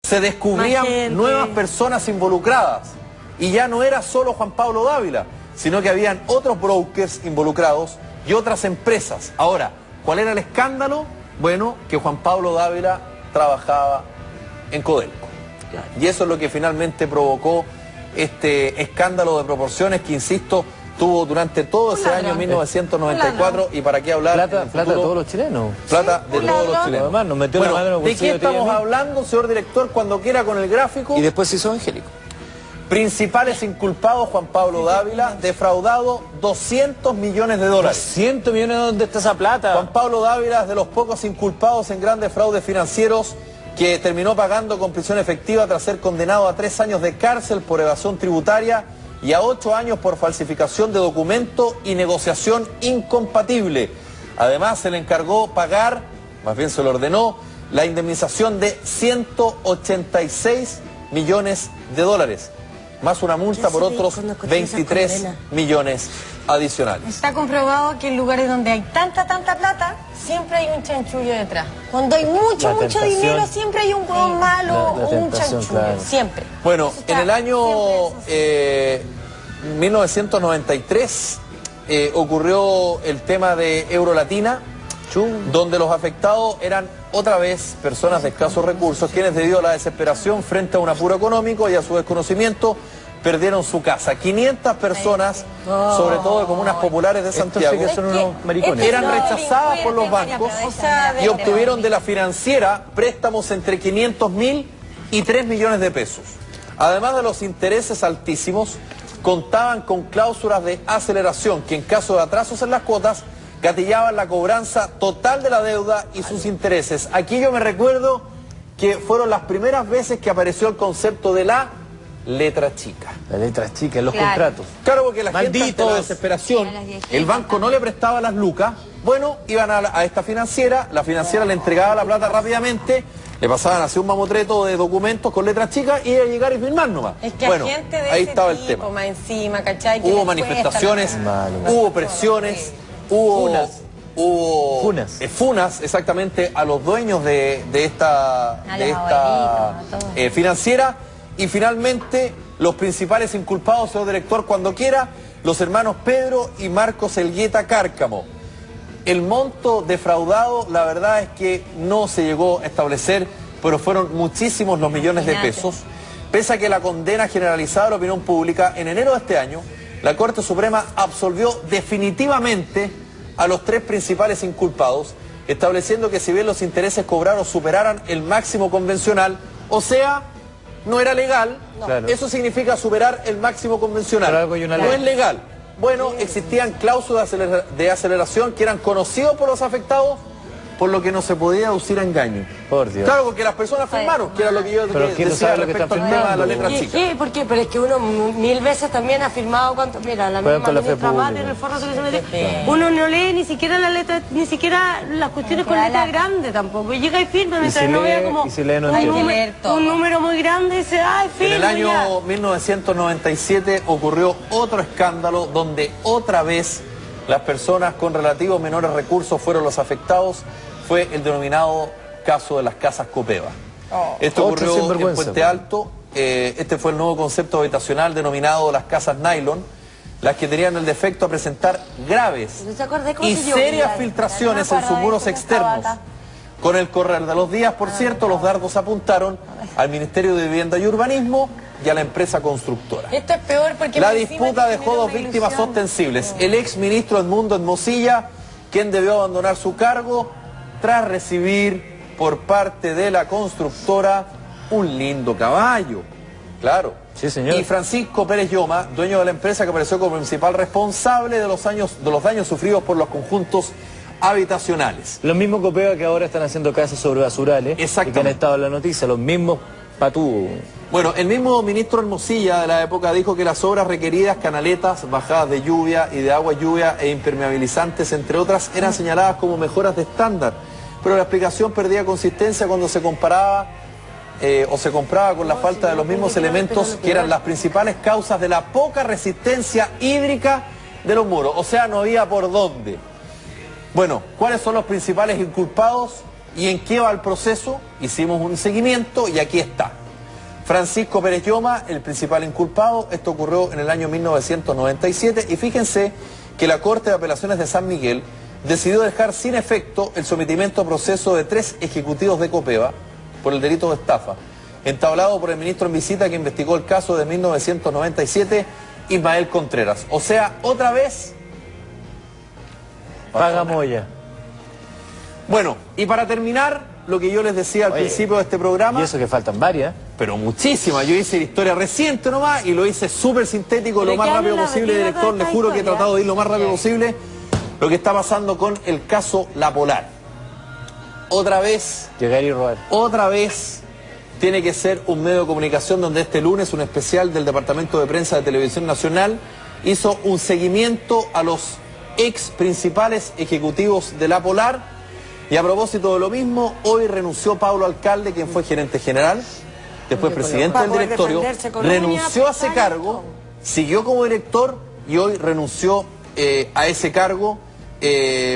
se descubrían nuevas personas involucradas. Y ya no era solo Juan Pablo Dávila, sino que habían otros brokers involucrados y otras empresas. Ahora, ¿cuál era el escándalo? Bueno, que Juan Pablo Dávila trabajaba en Codelco. Y eso es lo que finalmente provocó este escándalo de proporciones que, insisto, tuvo durante todo ese año 1994. Y para qué hablar plata de todos los chilenos. Plata de todos los chilenos. Además, nos metió la mano en el bolsillo. ¿De qué estamos hablando, señor director, cuando quiera con el gráfico? Y después se hizo Angélico. Principales inculpados: Juan Pablo Dávila, defraudado 200 millones de dólares. 200 millones, ¿dónde está esa plata? Juan Pablo Dávila es de los pocos inculpados en grandes fraudes financieros, que terminó pagando con prisión efectiva tras ser condenado a 3 años de cárcel por evasión tributaria y a 8 años por falsificación de documento y negociación incompatible. Además, se le encargó pagar, más bien se le ordenó, la indemnización de 186 millones de dólares, más una multa por otros 23 millones adicionales. Está comprobado que en lugares donde hay tanta plata, siempre hay un chanchullo detrás. Cuando hay mucho dinero, siempre hay un hueón malo o un chanchullo, claro. Siempre. Bueno, en el año 1993 ocurrió el tema de Eurolatina, donde los afectados eran otra vez personas de escasos recursos, quienes, debido a la desesperación frente a un apuro económico y a su desconocimiento, perdieron su casa. 500 personas, sobre todo de comunas populares de Santiago, eran rechazadas por los bancos y obtuvieron de la financiera préstamos entre 500.000 y 3 millones de pesos. Además de los intereses altísimos, contaban con cláusulas de aceleración que, en caso de atrasos en las cuotas, gatillaban la cobranza total de la deuda y sus intereses. Aquí yo me recuerdo que fueron las primeras veces que apareció el concepto de la letra chica. La letra chica en los contratos. Claro, porque la gente, en toda desesperación, el banco no le prestaba las lucas. Bueno, iban a esta financiera, la financiera le entregaba la plata rápidamente, le pasaban así un mamotreto de documentos con letras chicas y iba a llegar y firmar nomás. Es que bueno, gente de ahí ese estaba tipo, el tema. más encima, ¿cachai? Hubo manifestaciones, hubo presiones, hubo funas exactamente a los dueños de esta financiera. Y finalmente los principales inculpados, señor director, cuando quiera, los hermanos Pedro y Marcos Elgueta Cárcamo. El monto defraudado, la verdad es que no se llegó a establecer, pero fueron muchísimos los millones de pesos. Pese a que la condena generalizada de la opinión pública, en enero de este año, la Corte Suprema absolvió definitivamente a los 3 principales inculpados, estableciendo que si bien los intereses cobrados superaran el máximo convencional, o sea, no era legal, eso significa superar el máximo convencional. No es legal. Bueno, existían cláusulas de aceleración que eran conocidos por los afectados, por lo que no se podía deducir a engaño. Por Dios. Claro, porque las personas firmaron, que era lo que yo decía respecto al tema de la letra chica. ¿Por qué? Pero es que uno 1000 veces también ha firmado cuánto. Mira, la misma ministra Mate en el foro se mete. Uno no lee ni siquiera la letra, ni siquiera las cuestiones con letra grande tampoco. Y llega y firma mientras no vea como un número muy grande y dice, ay, firma. En el año 1997 ocurrió otro escándalo donde otra vez las personas con relativos menores recursos fueron los afectados. Fue el denominado caso de las casas Copeva. Esto ocurrió en Puente Alto. Este fue el nuevo concepto habitacional denominado las casas nylon, las que tenían el defecto a presentar graves y serias filtraciones en sus muros externos. Con el correr de los días, por cierto, los dardos apuntaron al Ministerio de Vivienda y Urbanismo y a la empresa constructora. Esto es peor porque la disputa dejó 2 víctimas ostensibles. El ex ministro Edmundo Hermosilla, quien debió abandonar su cargo tras recibir por parte de la constructora un lindo caballo. Claro. Sí, señor. Y Francisco Pérez Lloma, dueño de la empresa, que apareció como principal responsable de los daños sufridos por los conjuntos habitacionales. Los mismos Copeva que ahora están haciendo casas sobre basurales y que han estado en la noticia, los mismos patúos. Bueno, el mismo ministro Hermosilla de la época dijo que las obras requeridas, canaletas, bajadas de lluvia y de agua lluvia e impermeabilizantes, entre otras, eran señaladas como mejoras de estándar, pero la explicación perdía consistencia cuando se comparaba o se compraba con la falta de los mismos elementos que eran las principales causas de la poca resistencia hídrica de los muros. O sea, no había por dónde. Bueno, ¿cuáles son los principales inculpados y en qué va el proceso? Hicimos un seguimiento y aquí está. Francisco Pérez Lloma, el principal inculpado. Esto ocurrió en el año 1997 y fíjense que la Corte de Apelaciones de San Miguel decidió dejar sin efecto el sometimiento a proceso de 3 ejecutivos de Copeva por el delito de estafa, entablado por el ministro en visita que investigó el caso de 1997, Ismael Contreras. O sea, otra vez... paga Moya. Bueno, y para terminar, lo que yo les decía al principio de este programa... Y eso que faltan varias. Pero muchísimas. Yo hice la historia reciente nomás y lo hice súper sintético, lo más rápido posible, director. Le juro que he tratado de ir lo más rápido posible. Lo que está pasando con el caso La Polar. Otra vez... llegar y robar. Otra vez tiene que ser un medio de comunicación donde este lunes un especial del Departamento de Prensa de Televisión Nacional hizo un seguimiento a los ex principales ejecutivos de La Polar. Y a propósito de lo mismo, hoy renunció Pablo Alcalde, quien fue gerente general, después presidente del directorio, renunció a ese cargo, siguió como director y hoy renunció a ese cargo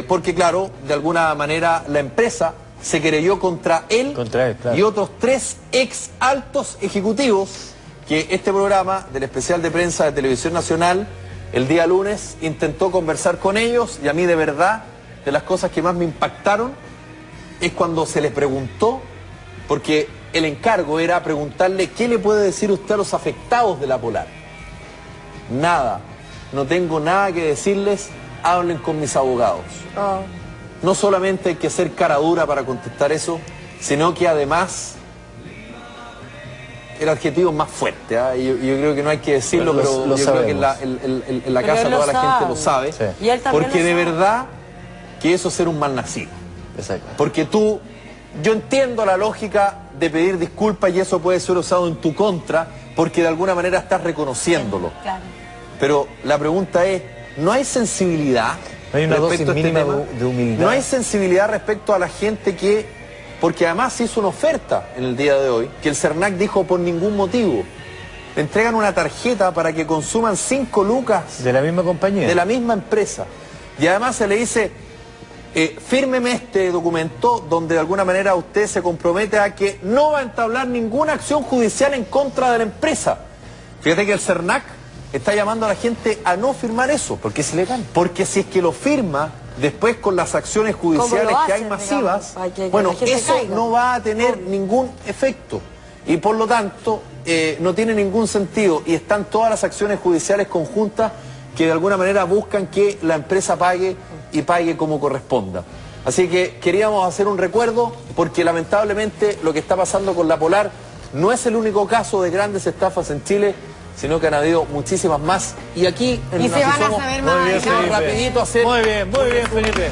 porque, claro, de alguna manera la empresa se querelló contra él, claro, y otros 3 ex altos ejecutivos que este programa del especial de prensa de Televisión Nacional el día lunes intentó conversar con ellos. Y a mí, de verdad, de las cosas que más me impactaron es cuando se les preguntó, porque el encargo era preguntarle qué le puede decir usted a los afectados de La Polar. Nada, no tengo nada que decirles, hablen con mis abogados. No solamente hay que ser cara dura para contestar eso, sino que además el adjetivo más fuerte, yo creo que no hay que decirlo, pero yo creo que en la casa toda la gente lo sabe, sí. Porque de verdad que eso es ser un malnacido. Exacto. Porque yo entiendo la lógica de pedir disculpas y eso puede ser usado en tu contra, porque de alguna manera estás reconociéndolo. Claro. Pero la pregunta es, ¿no hay sensibilidad? ¿No hay una dosis mínima de humildad? ¿No hay sensibilidad respecto a la gente que, porque además se hizo una oferta en el día de hoy, que el CERNAC dijo por ningún motivo, le entregan una tarjeta para que consuman 5 lucas de la misma compañía, de la misma empresa, y además se le dice, fírmeme este documento donde de alguna manera usted se compromete a que no va a entablar ninguna acción judicial en contra de la empresa? Fíjate que el CERNAC está llamando a la gente a no firmar eso. Porque es ilegal. Porque si es que lo firma, después con las acciones judiciales que hay masivas, bueno, eso no va a tener ningún efecto. Y por lo tanto, no tiene ningún sentido. Y están todas las acciones judiciales conjuntas que de alguna manera buscan que la empresa pague y pague como corresponda. Así que queríamos hacer un recuerdo, porque lamentablemente lo que está pasando con La Polar no es el único caso de grandes estafas en Chile, sino que han habido muchísimas más. Y aquí en se van a saber más. Muy bien, rapidito hacer... Muy bien, Felipe.